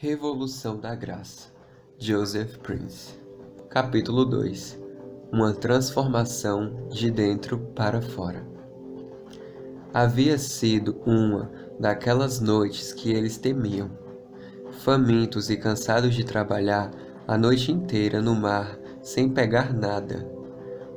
Revolução da Graça, Joseph Prince. Capítulo 2. Uma transformação de dentro para fora. Havia sido uma daquelas noites que eles temiam. Famintos e cansados de trabalhar a noite inteira no mar sem pegar nada,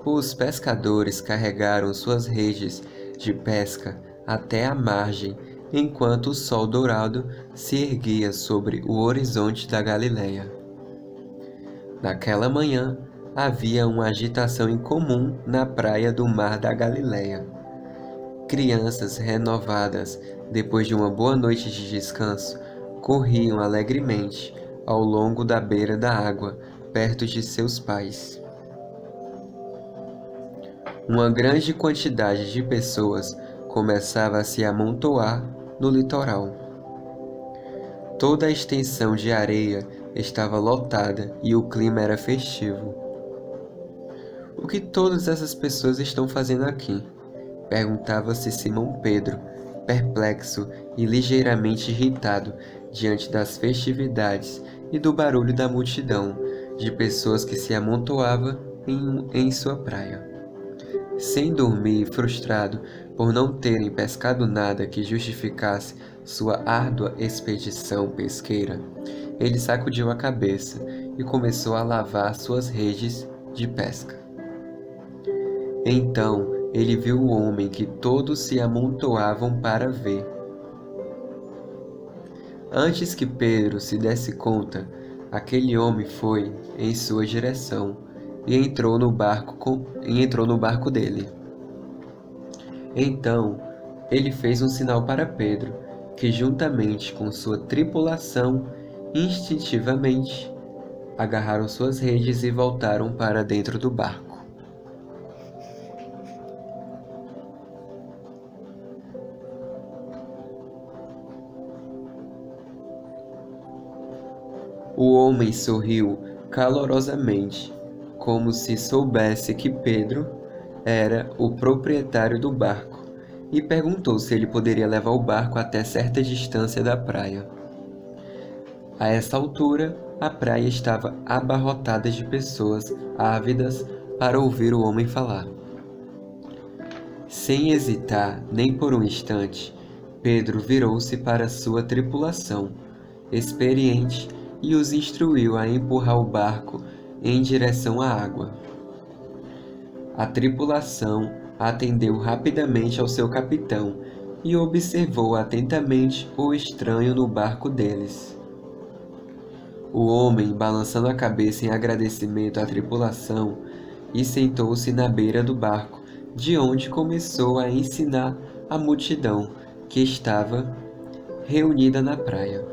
os pescadores carregaram suas redes de pesca até a margem, enquanto o sol dourado se erguia sobre o horizonte da Galileia. Naquela manhã, havia uma agitação incomum na praia do mar da Galileia. Crianças renovadas, depois de uma boa noite de descanso, corriam alegremente ao longo da beira da água, perto de seus pais. Uma grande quantidade de pessoas começava a se amontoar no litoral. Toda a extensão de areia estava lotada e o clima era festivo. "O que todas essas pessoas estão fazendo aqui?" perguntava-se Simão Pedro, perplexo e ligeiramente irritado diante das festividades e do barulho da multidão de pessoas que se amontoava em sua praia. Sem dormir e frustrado por não terem pescado nada que justificasse sua árdua expedição pesqueira, ele sacudiu a cabeça e começou a lavar suas redes de pesca. Então ele viu o homem que todos se amontoavam para ver. Antes que Pedro se desse conta, aquele homem foi em sua direção e entrou no barco dele. Então ele fez um sinal para Pedro, que juntamente com sua tripulação, instintivamente, agarraram suas redes e voltaram para dentro do barco. O homem sorriu calorosamente, como se soubesse que Pedro era o proprietário do barco, e perguntou se ele poderia levar o barco até certa distância da praia. A essa altura, a praia estava abarrotada de pessoas ávidas para ouvir o homem falar. Sem hesitar nem por um instante, Pedro virou-se para sua tripulação experiente e os instruiu a empurrar o barco em direção à água. A tripulação atendeu rapidamente ao seu capitão e observou atentamente o estranho no barco deles. O homem, balançando a cabeça em agradecimento à tripulação, e sentou-se na beira do barco, de onde começou a ensinar a multidão que estava reunida na praia.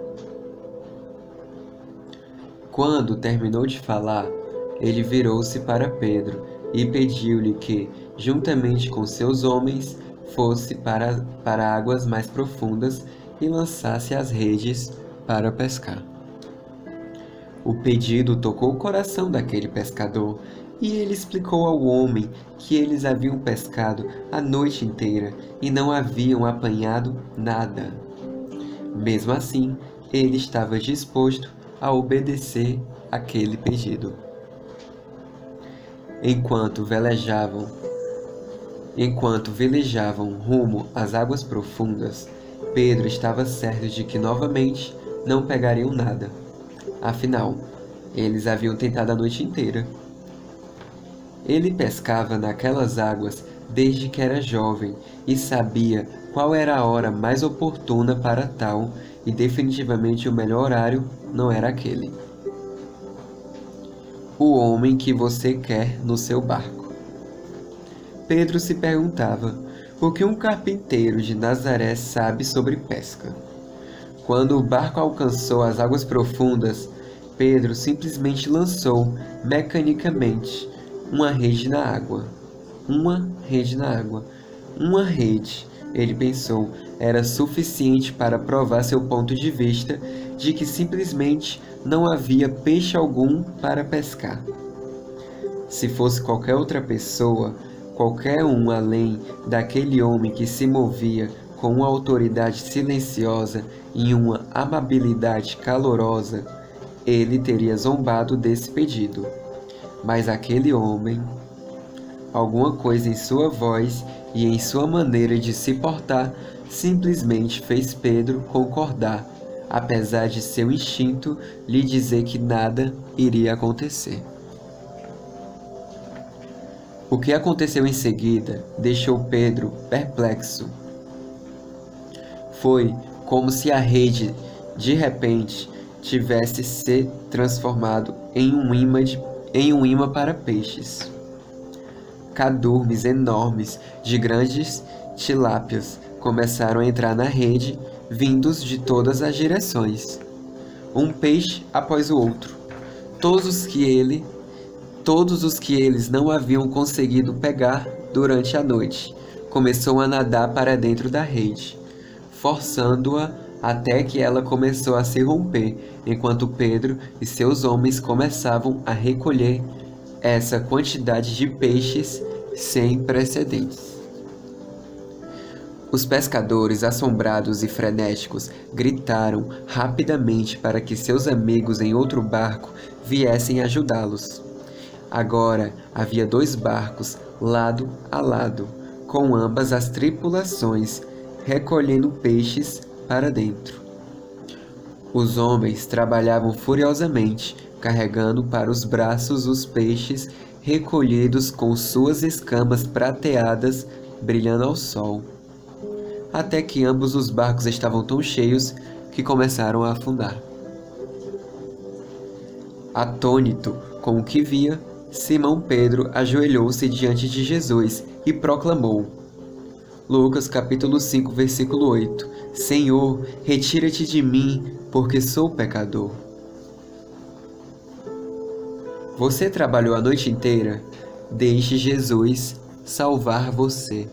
Quando terminou de falar, ele virou-se para Pedro e pediu-lhe que, juntamente com seus homens, fosse para águas mais profundas e lançasse as redes para pescar. O pedido tocou o coração daquele pescador, e ele explicou ao homem que eles haviam pescado a noite inteira e não haviam apanhado nada. Mesmo assim, ele estava disposto a obedecer aquele pedido. Enquanto velejavam rumo às águas profundas, Pedro estava certo de que novamente não pegariam nada. Afinal, eles haviam tentado a noite inteira. Ele pescava naquelas águas desde que era jovem e sabia qual era a hora mais oportuna para tal, e definitivamente o melhor horário não era aquele. O homem que você quer no seu barco. Pedro se perguntava o que um carpinteiro de Nazaré sabe sobre pesca. Quando o barco alcançou as águas profundas, Pedro simplesmente lançou mecanicamente uma rede na água. Uma rede, ele pensou, era suficiente para provar seu ponto de vista de que simplesmente não havia peixe algum para pescar. Se fosse qualquer outra pessoa, qualquer um além daquele homem que se movia com uma autoridade silenciosa em uma amabilidade calorosa, ele teria zombado desse pedido. Mas aquele homem, alguma coisa em sua voz e em sua maneira de se portar, simplesmente fez Pedro concordar, apesar de seu instinto lhe dizer que nada iria acontecer. O que aconteceu em seguida deixou Pedro perplexo. Foi como se a rede, de repente, tivesse se transformado em um imã para peixes. Cadurmes enormes de grandes tilápias começaram a entrar na rede, vindos de todas as direções, um peixe após o outro. Todos os que eles não haviam conseguido pegar durante a noite começou a nadar para dentro da rede, forçando-a até que ela começou a se romper, enquanto Pedro e seus homens começavam a recolher essa quantidade de peixes sem precedentes. Os pescadores, assombrados e frenéticos, gritaram rapidamente para que seus amigos em outro barco viessem ajudá-los. Agora havia 2 barcos lado a lado, com ambas as tripulações recolhendo peixes para dentro. Os homens trabalhavam furiosamente, carregando para os braços os peixes recolhidos com suas escamas prateadas brilhando ao sol, até que ambos os barcos estavam tão cheios que começaram a afundar. Atônito com o que via, Simão Pedro ajoelhou-se diante de Jesus e proclamou. Lucas capítulo 5, versículo 8. Senhor, retira-te de mim, porque sou pecador. Você trabalhou a noite inteira? Deixe Jesus salvar você.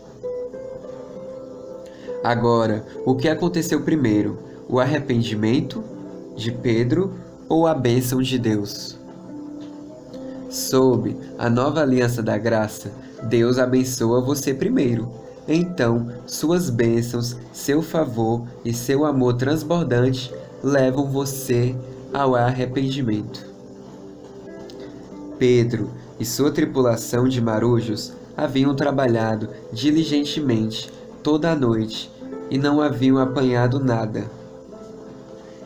Agora, o que aconteceu primeiro? O arrependimento de Pedro ou a bênção de Deus? Sob a nova aliança da graça, Deus abençoa você primeiro. Então, suas bênçãos, seu favor e seu amor transbordante levam você ao arrependimento. Pedro e sua tripulação de marujos haviam trabalhado diligentemente toda a noite e não haviam apanhado nada.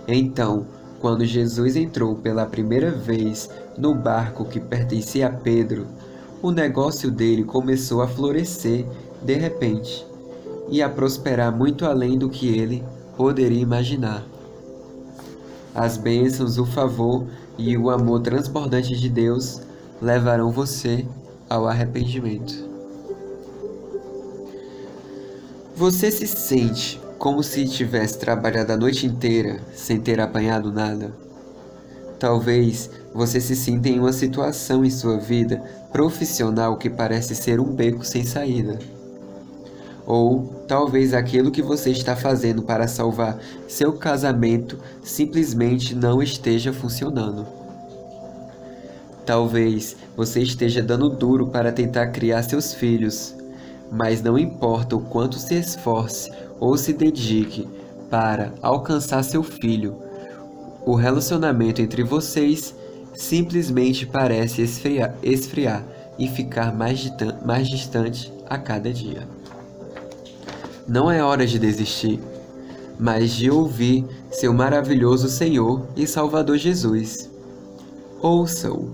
Então, quando Jesus entrou pela primeira vez no barco que pertencia a Pedro, o negócio dele começou a florescer de repente e a prosperar muito além do que ele poderia imaginar. As bênçãos, o favor e o amor transbordante de Deus levarão você ao arrependimento. Você se sente como se tivesse trabalhado a noite inteira sem ter apanhado nada? Talvez você se sinta em uma situação em sua vida profissional que parece ser um beco sem saída. Ou talvez aquilo que você está fazendo para salvar seu casamento simplesmente não esteja funcionando. Talvez você esteja dando duro para tentar criar seus filhos, mas não importa o quanto se esforce ou se dedique para alcançar seu filho, o relacionamento entre vocês simplesmente parece esfriar e ficar mais distante a cada dia. Não é hora de desistir, mas de ouvir seu maravilhoso Senhor e Salvador Jesus. Ouça-o.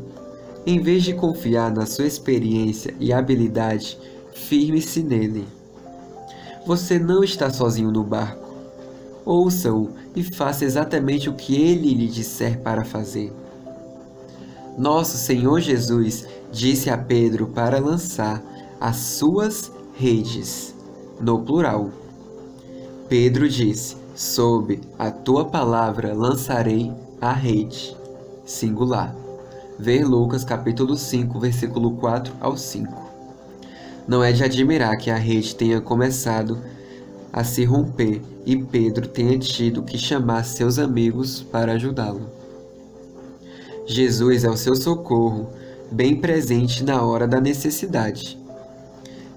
Em vez de confiar na sua experiência e habilidade, firme-se nele. Você não está sozinho no barco. Ouça-o e faça exatamente o que ele lhe disser para fazer. Nosso Senhor Jesus disse a Pedro para lançar as suas redes, no plural. Pedro disse, sob a tua palavra lançarei a rede, singular. Ver Lucas capítulo 5, versículo 4 ao 5. Não é de admirar que a rede tenha começado a se romper e Pedro tenha tido que chamar seus amigos para ajudá-lo. Jesus é o seu socorro, bem presente na hora da necessidade.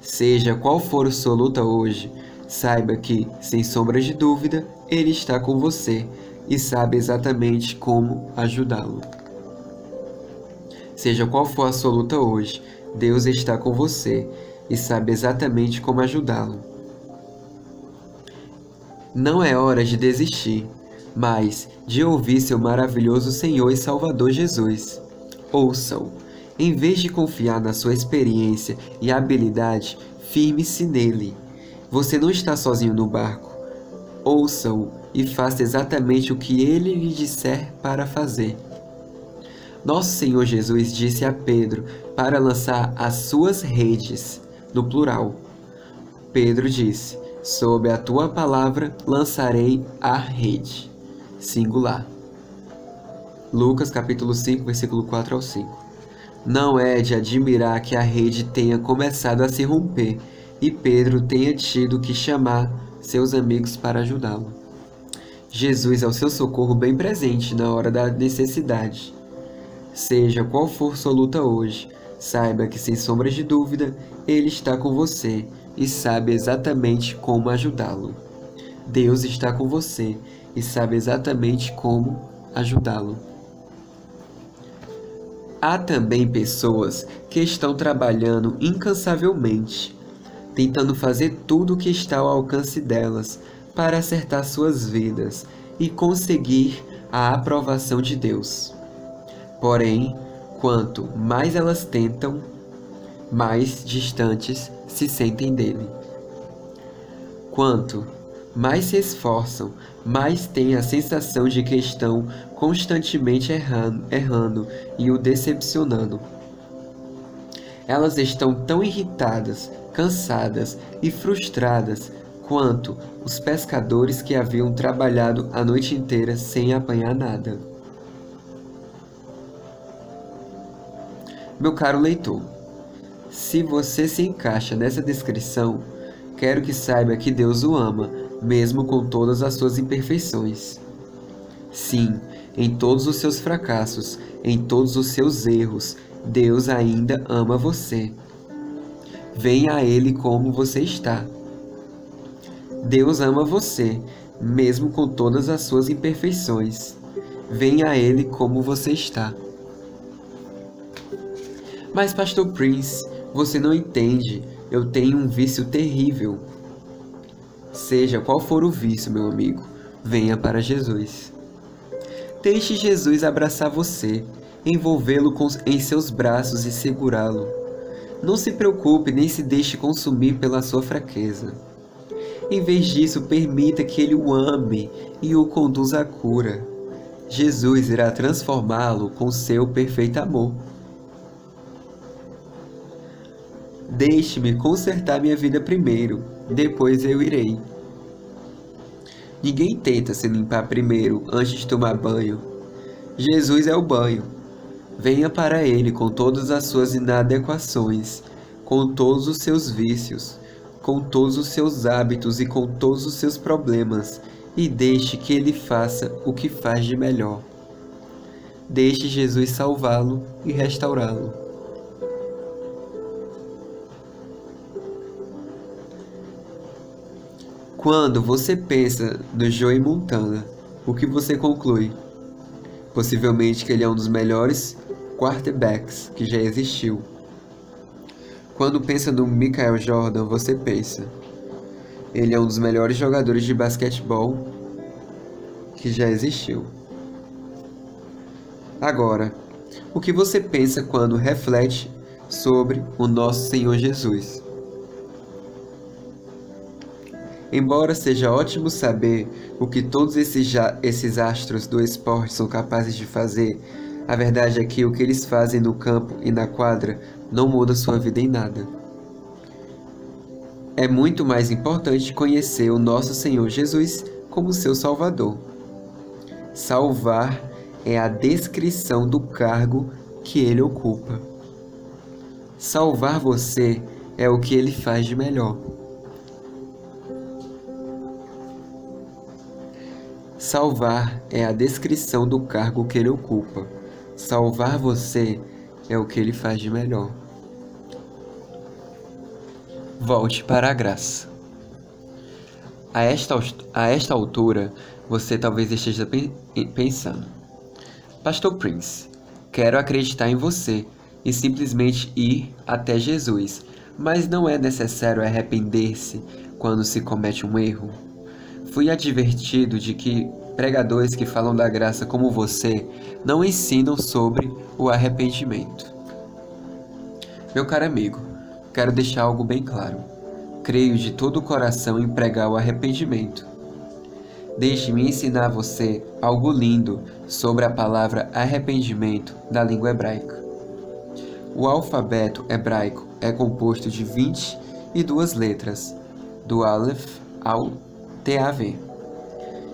Seja qual for a sua luta hoje, saiba que, sem sombra de dúvida, Ele está com você e sabe exatamente como ajudá-lo. Seja qual for a sua luta hoje, Deus está com você e sabe exatamente como ajudá-lo. Não é hora de desistir, mas de ouvir seu maravilhoso Senhor e Salvador Jesus. Ouça-o. Em vez de confiar na sua experiência e habilidade, firme-se nele. Você não está sozinho no barco. Ouça-o e faça exatamente o que ele lhe disser para fazer. Nosso Senhor Jesus disse a Pedro para lançar as suas redes, no plural. Pedro disse: sob a tua palavra lançarei a rede, singular. Lucas capítulo 5, versículo 4 ao 5. Não é de admirar que a rede tenha começado a se romper e Pedro tenha tido que chamar seus amigos para ajudá-lo. Jesus é o seu socorro bem presente na hora da necessidade. Seja qual for sua luta hoje, saiba que, sem sombra de dúvida, Ele está com você e sabe exatamente como ajudá-lo. Deus está com você e sabe exatamente como ajudá-lo. Há também pessoas que estão trabalhando incansavelmente, tentando fazer tudo o que está ao alcance delas para acertar suas vidas e conseguir a aprovação de Deus. Porém, quanto mais elas tentam, mais distantes se sentem dele. Quanto mais se esforçam, mais têm a sensação de que estão constantemente errando e o decepcionando. Elas estão tão irritadas, cansadas e frustradas quanto os pescadores que haviam trabalhado a noite inteira sem apanhar nada. Meu caro leitor, se você se encaixa nessa descrição, quero que saiba que Deus o ama, mesmo com todas as suas imperfeições. Sim, em todos os seus fracassos, em todos os seus erros, Deus ainda ama você. Venha a Ele como você está. Deus ama você, mesmo com todas as suas imperfeições. Venha a Ele como você está. Mas, Pastor Prince, você não entende. Eu tenho um vício terrível. Seja qual for o vício, meu amigo, venha para Jesus. Deixe Jesus abraçar você, envolvê-lo em seus braços e segurá-lo. Não se preocupe nem se deixe consumir pela sua fraqueza. Em vez disso, permita que Ele o ame e o conduza à cura. Jesus irá transformá-lo com seu perfeito amor. Deixe-me consertar minha vida primeiro, depois eu irei. Ninguém tenta se limpar primeiro antes de tomar banho. Jesus é o banho. Venha para Ele com todas as suas inadequações, com todos os seus vícios, com todos os seus hábitos e com todos os seus problemas, e deixe que Ele faça o que faz de melhor. Deixe Jesus salvá-lo e restaurá-lo. Quando você pensa no Joey Montana, o que você conclui? Possivelmente que ele é um dos melhores quarterbacks que já existiu. Quando pensa no Michael Jordan, você pensa: ele é um dos melhores jogadores de basquetebol que já existiu. Agora, o que você pensa quando reflete sobre o nosso Senhor Jesus? Embora seja ótimo saber o que todos esses astros do esporte são capazes de fazer, a verdade é que o que eles fazem no campo e na quadra não muda sua vida em nada. É muito mais importante conhecer o nosso Senhor Jesus como seu Salvador. Salvar é a descrição do cargo que Ele ocupa. Salvar você é o que Ele faz de melhor. Salvar é a descrição do cargo que Ele ocupa. Salvar você é o que Ele faz de melhor. Volte para a graça. A esta altura, você talvez esteja pensando: Pastor Prince, quero acreditar em você e simplesmente ir até Jesus, mas não é necessário arrepender-se quando se comete um erro? Fui advertido de que pregadores que falam da graça como você não ensinam sobre o arrependimento. Meu caro amigo, quero deixar algo bem claro. Creio de todo o coração em pregar o arrependimento. Deixe-me ensinar a você algo lindo sobre a palavra arrependimento da língua hebraica. O alfabeto hebraico é composto de 22 letras, do Aleph ao Tav.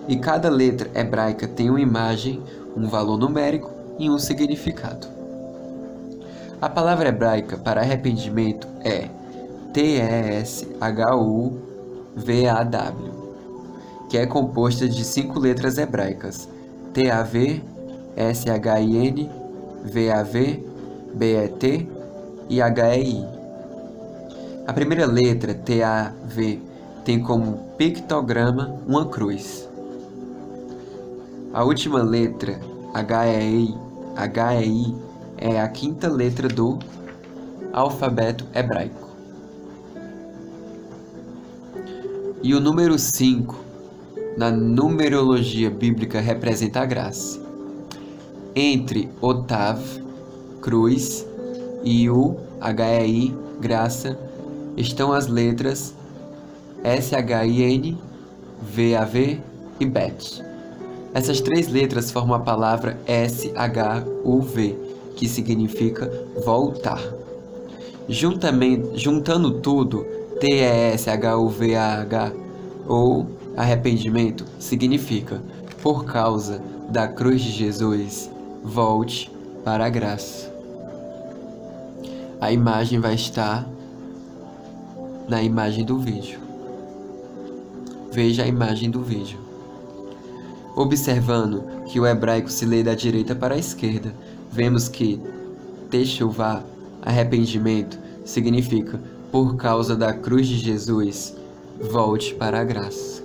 E cada letra hebraica tem uma imagem, um valor numérico e um significado. A palavra hebraica para arrependimento é Teshuvaw, que é composta de 5 letras hebraicas: Tav, Shin, Vav, Bet e Hei. A primeira letra, Tav, tem como pictograma uma cruz. A última letra, Hei, é a 5ª letra do alfabeto hebraico. E o número 5, na numerologia bíblica, representa a graça. Entre o Tav, cruz, e o Hei, graça, estão as letras Shin, Vav e Bet. Essas 3 letras formam a palavra SHUV, que significa voltar. Juntando tudo, TESHUVAH, ou arrependimento, significa: por causa da cruz de Jesus, volte para a graça. A imagem vai estar na imagem do vídeo. Veja a imagem do vídeo. Observando que o hebraico se lê da direita para a esquerda, vemos que Teshuvah, arrependimento, significa: por causa da cruz de Jesus, volte para a graça.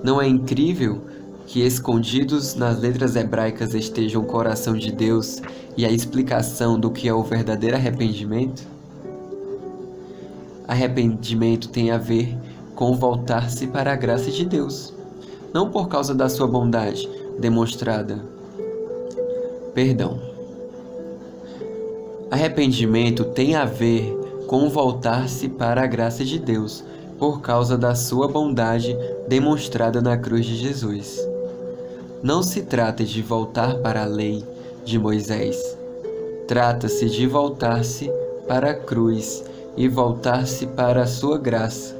Não é incrível que escondidos nas letras hebraicas estejam o coração de Deus e a explicação do que é o verdadeiro arrependimento? Arrependimento tem a ver com voltar-se para a graça de Deus, não por causa da sua bondade demonstrada. Arrependimento tem a ver com voltar-se para a graça de Deus, por causa da sua bondade demonstrada na cruz de Jesus. Não se trata de voltar para a lei de Moisés. Trata-se de voltar-se para a cruz e voltar-se para a sua graça.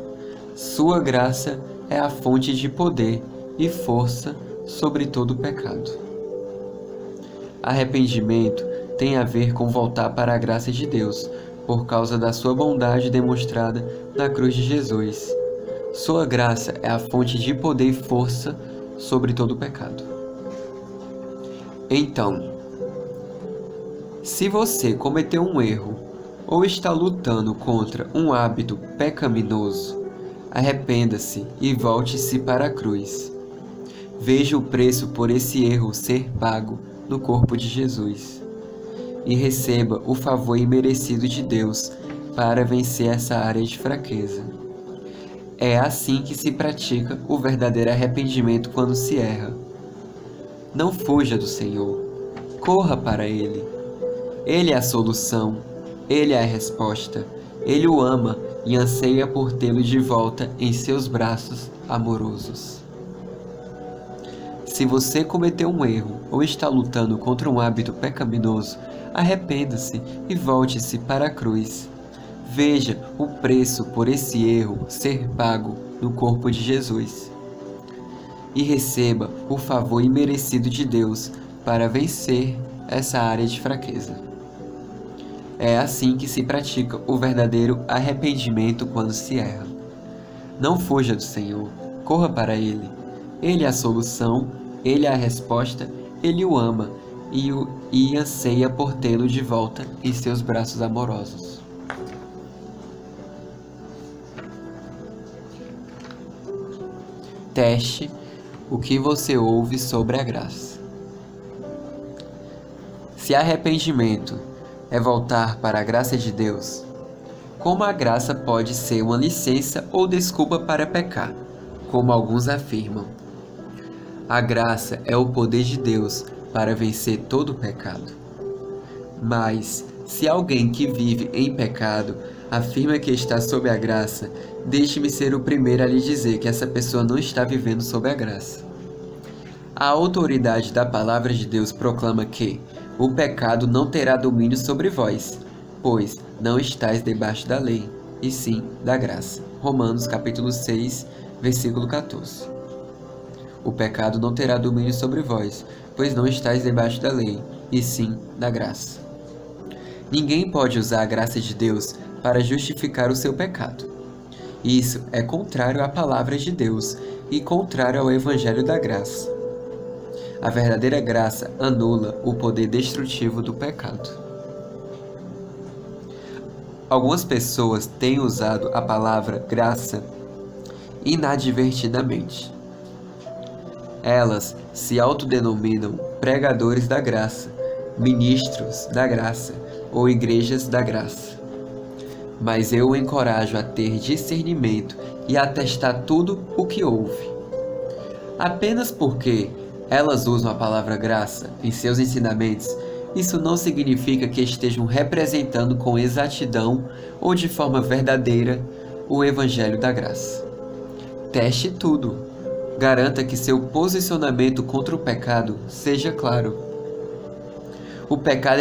Sua graça é a fonte de poder e força sobre todo o pecado. Arrependimento tem a ver com voltar para a graça de Deus, por causa da sua bondade demonstrada na cruz de Jesus. Sua graça é a fonte de poder e força sobre todo o pecado. Então, se você cometeu um erro ou está lutando contra um hábito pecaminoso, arrependa-se e volte-se para a cruz. Veja o preço por esse erro ser pago no corpo de Jesus e receba o favor imerecido de Deus para vencer essa área de fraqueza. É assim que se pratica o verdadeiro arrependimento quando se erra. Não fuja do Senhor, corra para Ele. Ele é a solução, Ele é a resposta. Ele o ama e anseia por tê-lo de volta em seus braços amorosos. Se você cometeu um erro ou está lutando contra um hábito pecaminoso, arrependa-se e volte-se para a cruz. Veja o preço por esse erro ser pago no corpo de Jesus. E receba o favor imerecido de Deus para vencer essa área de fraqueza. É assim que se pratica o verdadeiro arrependimento quando se erra. Não fuja do Senhor, corra para Ele. Ele é a solução, Ele é a resposta, Ele o ama e anseia por tê-lo de volta em seus braços amorosos. Teste o que você ouve sobre a graça. Se arrependimento é voltar para a graça de Deus, como a graça pode ser uma licença ou desculpa para pecar, como alguns afirmam? A graça é o poder de Deus para vencer todo o pecado. Mas, se alguém que vive em pecado afirma que está sob a graça, deixe-me ser o primeiro a lhe dizer que essa pessoa não está vivendo sob a graça. A autoridade da palavra de Deus proclama que o pecado não terá domínio sobre vós, pois não estáis debaixo da lei, e sim da graça. Romanos capítulo 6, versículo 14. O pecado não terá domínio sobre vós, pois não estáis debaixo da lei, e sim da graça. Ninguém pode usar a graça de Deus para justificar o seu pecado. Isso é contrário à palavra de Deus e contrário ao evangelho da graça. A verdadeira graça anula o poder destrutivo do pecado. Algumas pessoas têm usado a palavra graça inadvertidamente. Elas se autodenominam pregadores da graça, ministros da graça ou igrejas da graça. Mas eu o encorajo a ter discernimento e a testar tudo o que ouve. Apenas porque elas usam a palavra graça em seus ensinamentos, isso não significa que estejam representando com exatidão ou de forma verdadeira o Evangelho da Graça. Teste tudo. Garanta que seu posicionamento contra o pecado seja claro. O pecado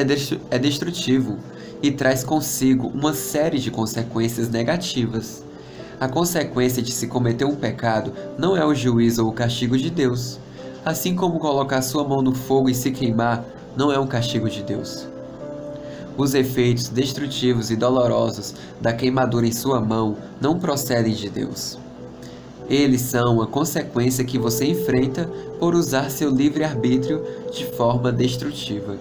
é destrutivo e traz consigo uma série de consequências negativas. A consequência de se cometer um pecado não é o juízo ou o castigo de Deus. Assim como colocar sua mão no fogo e se queimar não é um castigo de Deus. Os efeitos destrutivos e dolorosos da queimadura em sua mão não procedem de Deus. Eles são a consequência que você enfrenta por usar seu livre-arbítrio de forma destrutiva.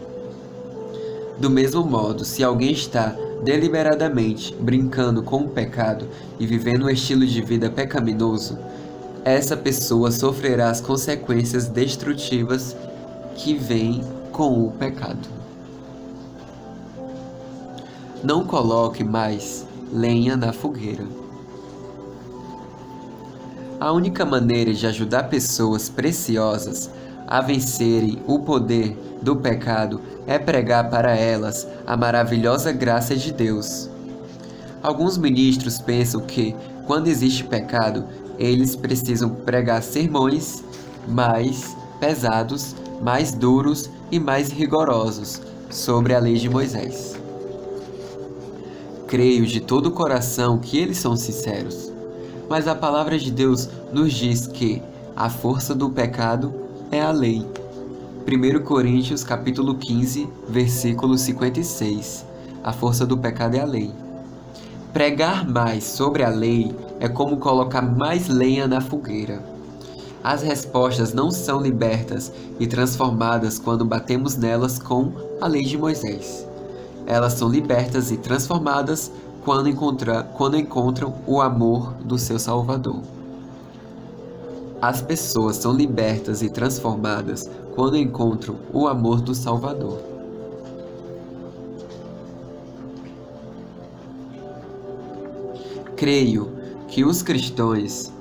Do mesmo modo, se alguém está deliberadamente brincando com o pecado e vivendo um estilo de vida pecaminoso, essa pessoa sofrerá as consequências destrutivas que vêm com o pecado. Não coloque mais lenha na fogueira. A única maneira de ajudar pessoas preciosas a vencerem o poder do pecado é pregar para elas a maravilhosa graça de Deus. Alguns ministros pensam que, quando existe pecado, eles precisam pregar sermões mais pesados, mais duros e mais rigorosos sobre a lei de Moisés. Creio de todo o coração que eles são sinceros, mas a palavra de Deus nos diz que a força do pecado é a lei. 1 Coríntios capítulo 15, versículo 56. A força do pecado é a lei. Pregar mais sobre a lei é como colocar mais lenha na fogueira. As respostas não são libertas e transformadas quando batemos nelas com a lei de Moisés. Elas são libertas e transformadas quando encontram o amor do seu Salvador. As pessoas são libertas e transformadas quando encontram o amor do Salvador. Creio que os cristãos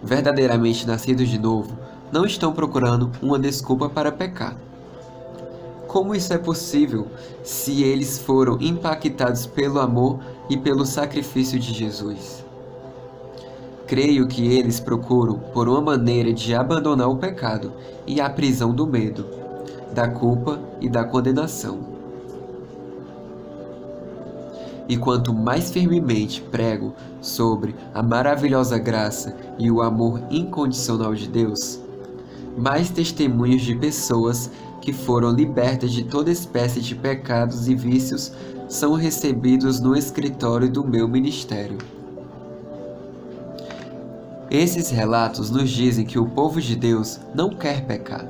verdadeiramente nascidos de novo não estão procurando uma desculpa para pecar. Como isso é possível se eles foram impactados pelo amor e pelo sacrifício de Jesus? Creio que eles procuram por uma maneira de abandonar o pecado e a prisão do medo, da culpa e da condenação. E quanto mais firmemente prego sobre a maravilhosa graça e o amor incondicional de Deus, mais testemunhos de pessoas que foram libertas de toda espécie de pecados e vícios são recebidos no escritório do meu ministério. Esses relatos nos dizem que o povo de Deus não quer pecar.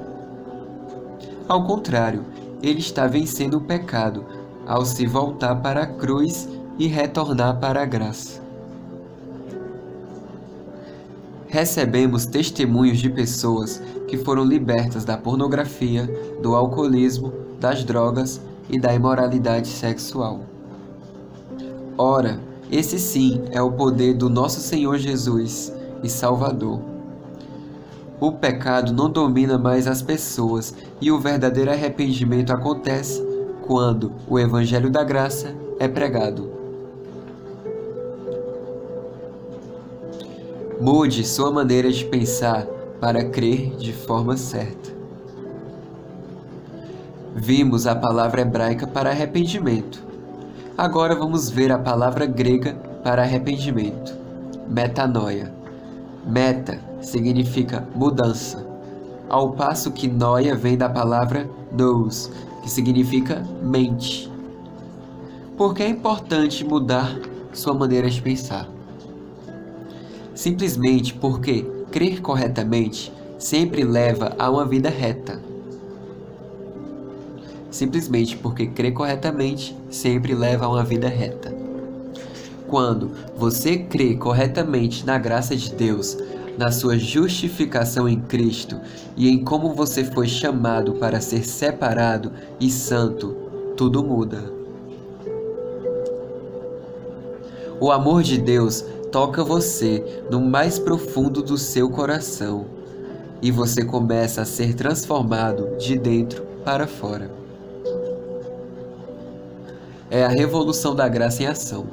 Ao contrário, ele está vencendo o pecado ao se voltar para a cruz e retornar para a graça. recebemos testemunhos de pessoas que foram libertas da pornografia, do alcoolismo, das drogas e da imoralidade sexual. Ora, esse sim é o poder do nosso Senhor Jesus e Salvador. O pecado não domina mais as pessoas e o verdadeiro arrependimento acontece quando o Evangelho da Graça é pregado. Mude sua maneira de pensar para crer de forma certa. Vimos a palavra hebraica para arrependimento. Agora vamos ver a palavra grega para arrependimento, metanoia. Meta significa mudança, ao passo que noia vem da palavra nous, que significa mente. Por que é importante mudar sua maneira de pensar? Simplesmente porque crer corretamente sempre leva a uma vida reta. Simplesmente porque crer corretamente sempre leva a uma vida reta. Quando você crê corretamente na graça de Deus, na sua justificação em Cristo e em como você foi chamado para ser separado e santo, tudo muda. O amor de Deus toca você no mais profundo do seu coração e você começa a ser transformado de dentro para fora. É a revolução da graça em ação.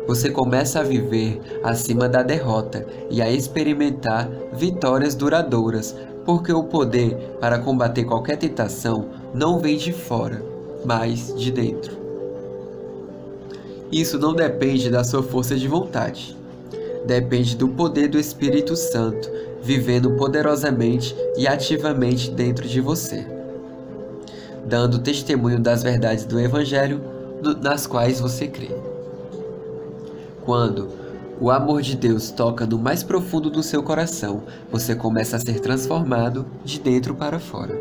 Você começa a viver acima da derrota e a experimentar vitórias duradouras, porque o poder para combater qualquer tentação não vem de fora, mas de dentro. Isso não depende da sua força de vontade. Depende do poder do Espírito Santo, vivendo poderosamente e ativamente dentro de você, dando testemunho das verdades do Evangelho nas quais você crê. Quando o amor de Deus toca no mais profundo do seu coração, você começa a ser transformado de dentro para fora.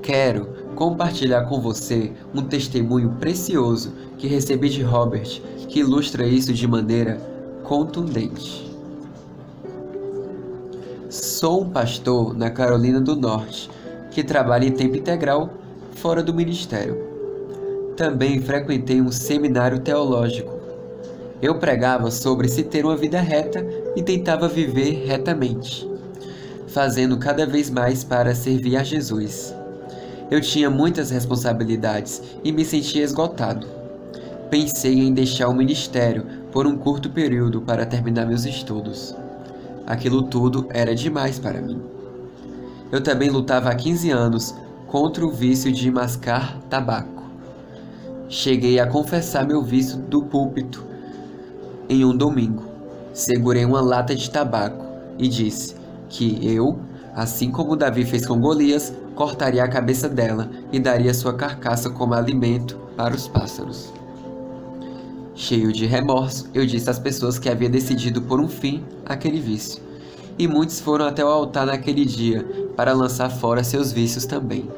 Quero compartilhar com você um testemunho precioso que recebi de Robert, que ilustra isso de maneira contundente. Sou um pastor na Carolina do Norte, que trabalha em tempo integral fora do ministério. Também frequentei um seminário teológico. Eu pregava sobre se ter uma vida reta e tentava viver retamente, fazendo cada vez mais para servir a Jesus. Eu tinha muitas responsabilidades e me sentia esgotado. Pensei em deixar o ministério por um curto período para terminar meus estudos. Aquilo tudo era demais para mim. Eu também lutava há 15 anos contra o vício de mascar tabaco. Cheguei a confessar meu vício do púlpito em um domingo. Segurei uma lata de tabaco e disse que eu, assim como Davi fez com Golias, cortaria a cabeça dela e daria sua carcaça como alimento para os pássaros. Cheio de remorso, eu disse às pessoas que havia decidido pôr um fim àquele vício. E muitos foram até o altar naquele dia para lançar fora seus vícios também.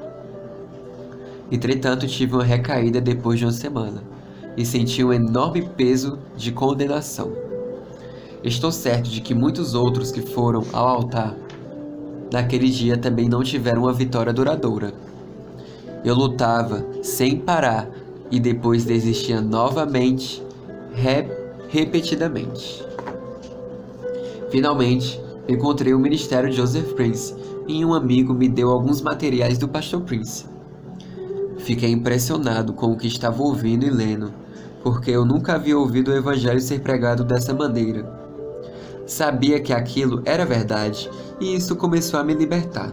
Entretanto, tive uma recaída depois de uma semana e senti um enorme peso de condenação. Estou certo de que muitos outros que foram ao altar naquele dia também não tiveram uma vitória duradoura. Eu lutava sem parar e depois desistia novamente, repetidamente. Finalmente, encontrei o ministério de Joseph Prince e um amigo me deu alguns materiais do pastor Prince. Fiquei impressionado com o que estava ouvindo e lendo, porque eu nunca havia ouvido o evangelho ser pregado dessa maneira. Sabia que aquilo era verdade e isso começou a me libertar.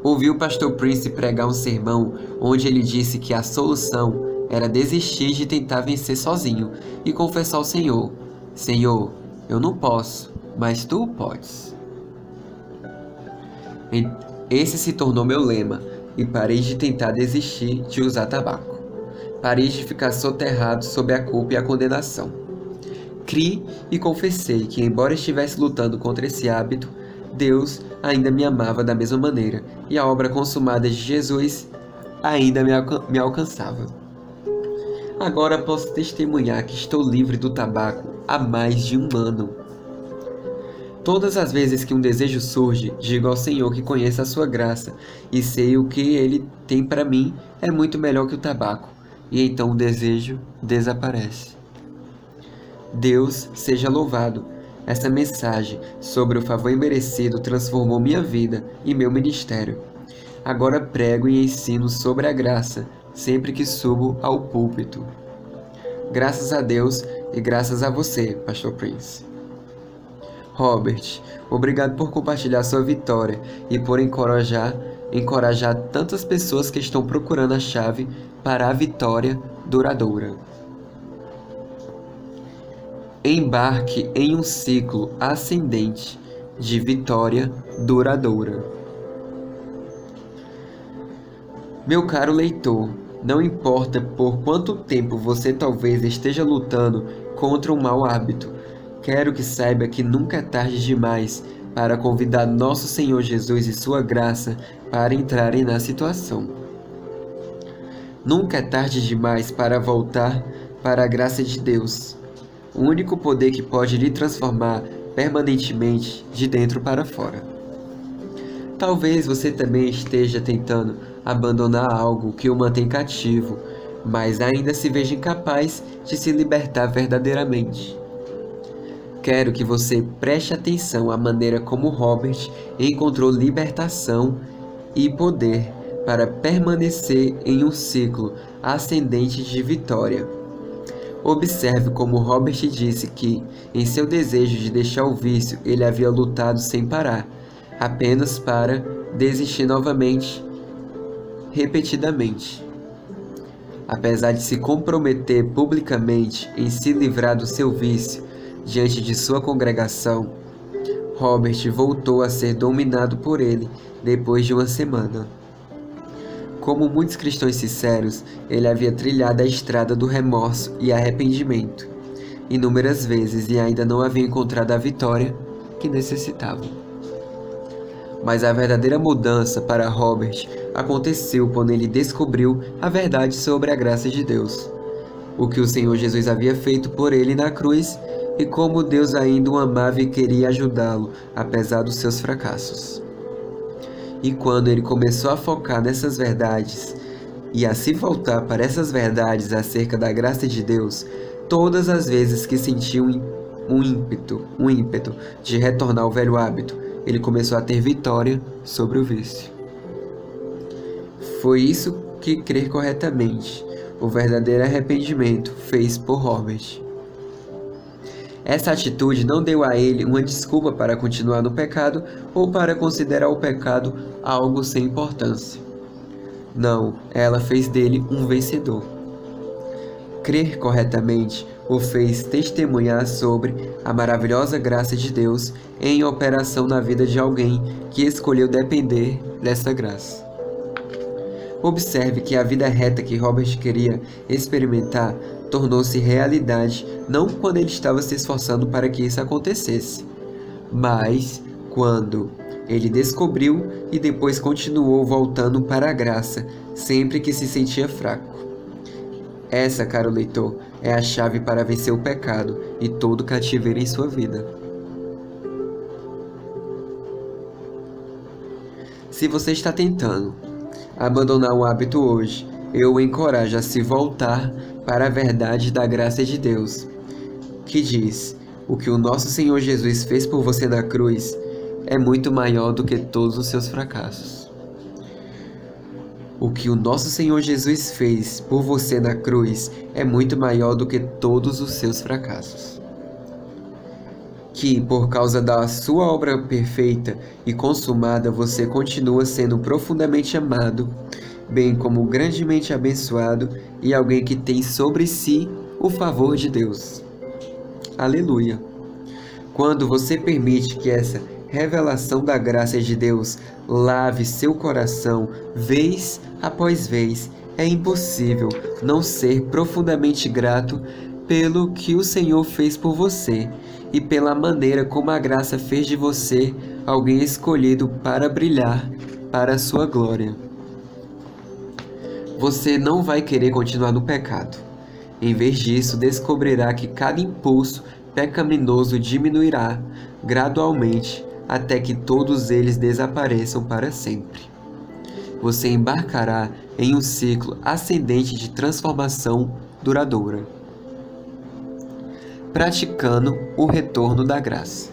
Ouvi o pastor Prince pregar um sermão onde ele disse que a solução era desistir de tentar vencer sozinho e confessar ao Senhor: Senhor, eu não posso, mas Tu podes. Esse se tornou meu lema e parei de tentar desistir de usar tabaco. Parei de ficar soterrado sob a culpa e a condenação. Criei e confessei que, embora estivesse lutando contra esse hábito, Deus ainda me amava da mesma maneira e a obra consumada de Jesus ainda me alcançava. Agora posso testemunhar que estou livre do tabaco há mais de um ano. Todas as vezes que um desejo surge, digo ao Senhor que conheço a sua graça e sei o que Ele tem para mim é muito melhor que o tabaco, e então o desejo desaparece. Deus seja louvado! Essa mensagem sobre o favor imerecido transformou minha vida e meu ministério. Agora prego e ensino sobre a graça sempre que subo ao púlpito. Graças a Deus e graças a você, Pastor Prince. Robert, obrigado por compartilhar sua vitória e por encorajar tantas pessoas que estão procurando a chave para a vitória duradoura. Embarque em um ciclo ascendente de vitória duradoura. Meu caro leitor, não importa por quanto tempo você talvez esteja lutando contra um mau hábito, quero que saiba que nunca é tarde demais para convidar nosso Senhor Jesus e sua graça para entrarem na situação. Nunca é tarde demais para voltar para a graça de Deus, o único poder que pode lhe transformar permanentemente de dentro para fora. Talvez você também esteja tentando abandonar algo que o mantém cativo, mas ainda se veja incapaz de se libertar verdadeiramente. Quero que você preste atenção à maneira como Robert encontrou libertação e poder para permanecer em um ciclo ascendente de vitória. Observe como Robert disse que, em seu desejo de deixar o vício, ele havia lutado sem parar, apenas para desistir novamente, repetidamente. Apesar de se comprometer publicamente em se livrar do seu vício diante de sua congregação, Robert voltou a ser dominado por ele depois de uma semana. Como muitos cristãos sinceros, ele havia trilhado a estrada do remorso e arrependimento inúmeras vezes e ainda não havia encontrado a vitória que necessitava. Mas a verdadeira mudança para Robert aconteceu quando ele descobriu a verdade sobre a graça de Deus, o que o Senhor Jesus havia feito por ele na cruz e como Deus ainda o amava e queria ajudá-lo, apesar dos seus fracassos. E quando ele começou a focar nessas verdades e a se voltar para essas verdades acerca da graça de Deus, todas as vezes que sentiu um ímpeto de retornar ao velho hábito, ele começou a ter vitória sobre o vício. Foi isso que crer corretamente, o verdadeiro arrependimento, fez por Robert. Essa atitude não deu a ele uma desculpa para continuar no pecado ou para considerar o pecado algo sem importância. Não, ela fez dele um vencedor. Crer corretamente o fez testemunhar sobre a maravilhosa graça de Deus em operação na vida de alguém que escolheu depender dessa graça. Observe que a vida reta que Robert queria experimentar tornou-se realidade não quando ele estava se esforçando para que isso acontecesse, mas quando ele descobriu e depois continuou voltando para a graça sempre que se sentia fraco. Essa, caro leitor, é a chave para vencer o pecado e todo cativeiro em sua vida. Se você está tentando abandonar um hábito hoje, eu o encorajo a se voltar para a verdade da graça de Deus, que diz: o que o nosso Senhor Jesus fez por você na cruz é muito maior do que todos os seus fracassos. O que o nosso Senhor Jesus fez por você na cruz é muito maior do que todos os seus fracassos. Que, por causa da sua obra perfeita e consumada, você continua sendo profundamente amado, bem como grandemente abençoado e alguém que tem sobre si o favor de Deus. Aleluia! Quando você permite que essa revelação da graça de Deus lave seu coração vez após vez, é impossível não ser profundamente grato pelo que o Senhor fez por você e pela maneira como a graça fez de você alguém escolhido para brilhar para a sua glória. Você não vai querer continuar no pecado. Em vez disso, descobrirá que cada impulso pecaminoso diminuirá gradualmente até que todos eles desapareçam para sempre. Você embarcará em um ciclo ascendente de transformação duradoura, praticando o retorno da graça.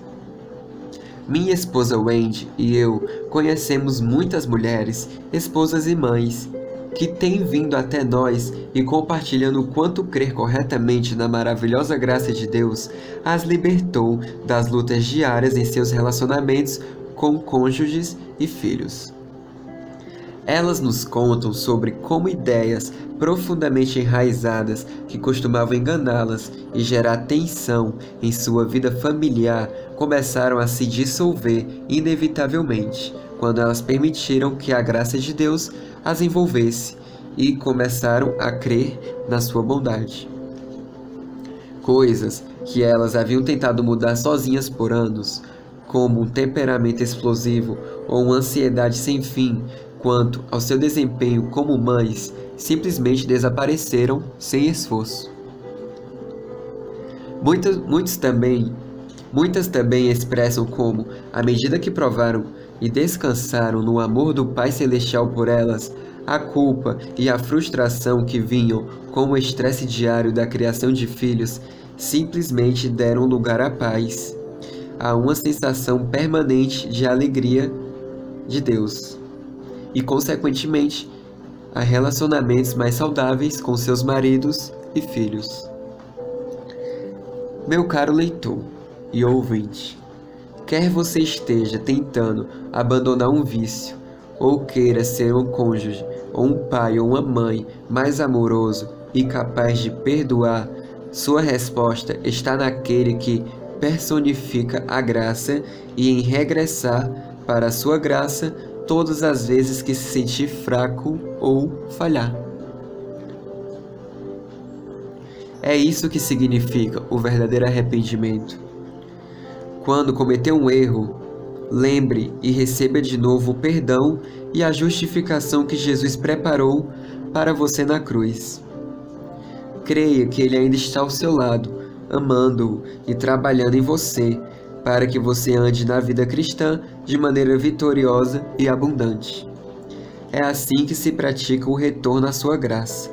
Minha esposa Wendy e eu conhecemos muitas mulheres, esposas e mães, que têm vindo até nós e compartilhando o quanto crer corretamente na maravilhosa graça de Deus as libertou das lutas diárias em seus relacionamentos com cônjuges e filhos. Elas nos contam sobre como ideias profundamente enraizadas que costumavam enganá-las e gerar tensão em sua vida familiar começaram a se dissolver inevitavelmente quando elas permitiram que a graça de Deus as envolvesse e começaram a crer na sua bondade. Coisas que elas haviam tentado mudar sozinhas por anos, como um temperamento explosivo ou uma ansiedade sem fim quanto ao seu desempenho como mães, simplesmente desapareceram sem esforço. Muitas também expressam como, à medida que provaram e descansaram no amor do Pai Celestial por elas, a culpa e a frustração que vinham com o estresse diário da criação de filhos simplesmente deram lugar à paz, a uma sensação permanente de alegria de Deus e, consequentemente, a relacionamentos mais saudáveis com seus maridos e filhos. Meu caro leitor e ouvinte, quer você esteja tentando abandonar um vício, ou queira ser um cônjuge, ou um pai ou uma mãe mais amoroso e capaz de perdoar, sua resposta está naquele que personifica a graça e em regressar para a sua graça todas as vezes que se sentir fraco ou falhar. É isso que significa o verdadeiro arrependimento. Quando cometer um erro, lembre e receba de novo o perdão e a justificação que Jesus preparou para você na cruz. Creia que Ele ainda está ao seu lado, amando-o e trabalhando em você, para que você ande na vida cristã de maneira vitoriosa e abundante. É assim que se pratica o retorno à sua graça.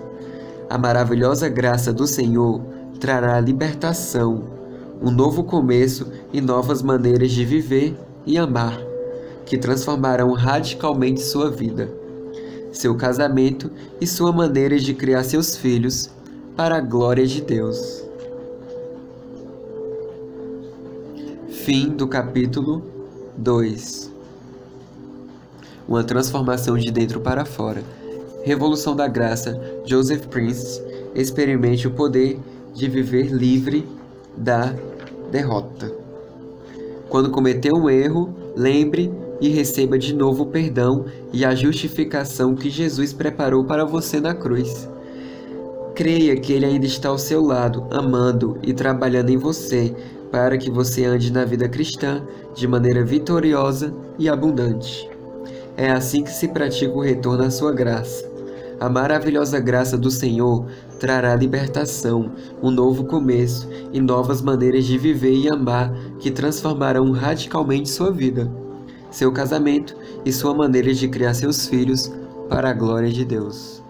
A maravilhosa graça do Senhor trará libertação, um novo começo e novas maneiras de viver e amar, que transformarão radicalmente sua vida, seu casamento e sua maneira de criar seus filhos para a glória de Deus. Fim do capítulo 2. Uma transformação de dentro para fora. Revolução da Graça, Joseph Prince. Experimente o poder de viver livre da derrota. Quando cometer um erro, lembre e receba de novo o perdão e a justificação que Jesus preparou para você na cruz. Creia que Ele ainda está ao seu lado, amando e trabalhando em você, para que você ande na vida cristã de maneira vitoriosa e abundante. É assim que se pratica o retorno à sua graça. A maravilhosa graça do Senhor trará libertação, um novo começo e novas maneiras de viver e amar que transformarão radicalmente sua vida, seu casamento e sua maneira de criar seus filhos para a glória de Deus.